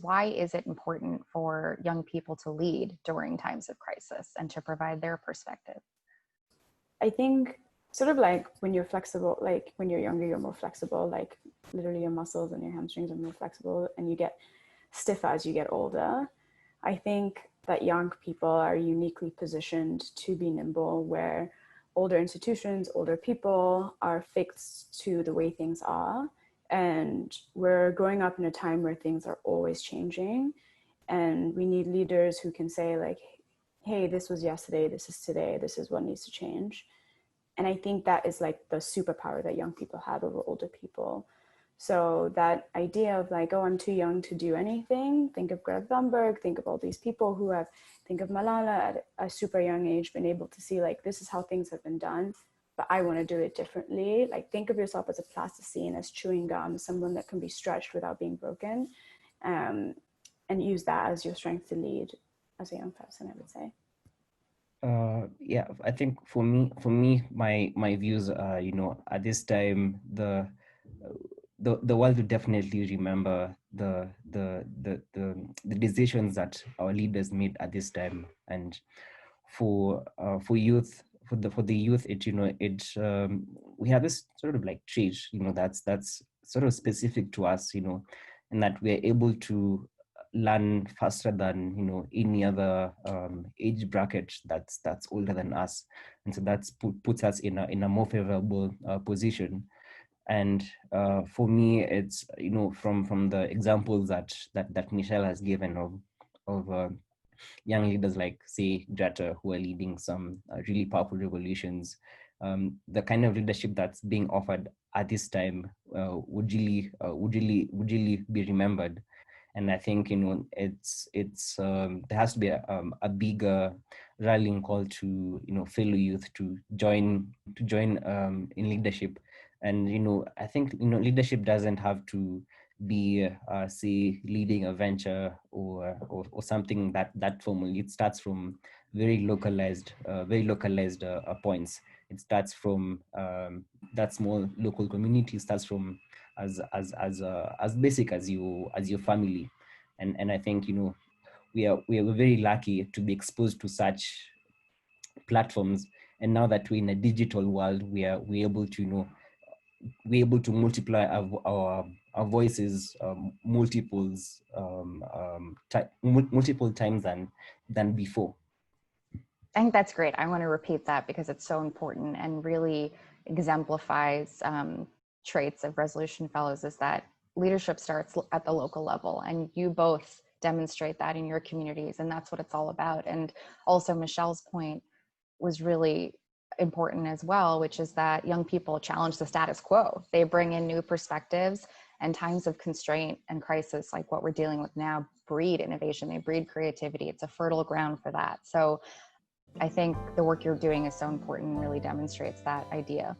Why is it important for young people to lead during times of crisis and to provide their perspective? I think sort of like when you're flexible, like when you're younger, you're more flexible, like literally your muscles and your hamstrings are more flexible, and you get stiffer as you get older. I think that young people are uniquely positioned to be nimble, where older institutions, older people are fixed to the way things are. And we're growing up in a time where things are always changing. And we need leaders who can say, like, hey, this was yesterday, this is today, this is what needs to change. And I think that is like the superpower that young people have over older people. So that idea of like, oh, I'm too young to do anything. Think of Greta Thunberg, think of all these people who have, think of Malala at a super young age, been able to see like, this is how things have been done, but I want to do it differently. Like think of yourself as a plasticine, as chewing gum, as someone that can be stretched without being broken, and use that as your strength to lead as a young person, I would say. Yeah, I think for me, my views are, at this time, the world will definitely remember the decisions that our leaders made at this time. And for youth, for the youth, we have this sort of like trait, that's sort of specific to us, and that we're able to learn faster than any other age bracket that's older than us. And so that's puts us in a more favorable position. And for me, it's from the examples that Michelle has given of young leaders like, say, Greta, who are leading some really powerful revolutions. The kind of leadership that's being offered at this time would really be remembered. And I think it's there has to be a bigger rallying call to fellow youth to join in leadership. And I think leadership doesn't have to be say leading a venture or something that formal. It starts from very localized points. It starts from that small local community. Starts from as basic as your family. And I think we are very lucky to be exposed to such platforms. And now that we're in a digital world, we're able to multiply our voices multiple times than before. I think that's great. I want to repeat that because it's so important and really exemplifies traits of Resolution Fellows, is that leadership starts at the local level, and you both demonstrate that in your communities, and that's what it's all about. And also Michelle's point was really important as well, which is that young people challenge the status quo. They bring in new perspectives, and times of constraint and crisis like what we're dealing with now breed innovation, they breed creativity. It's a fertile ground for that. So I think the work you're doing is so important and really demonstrates that idea.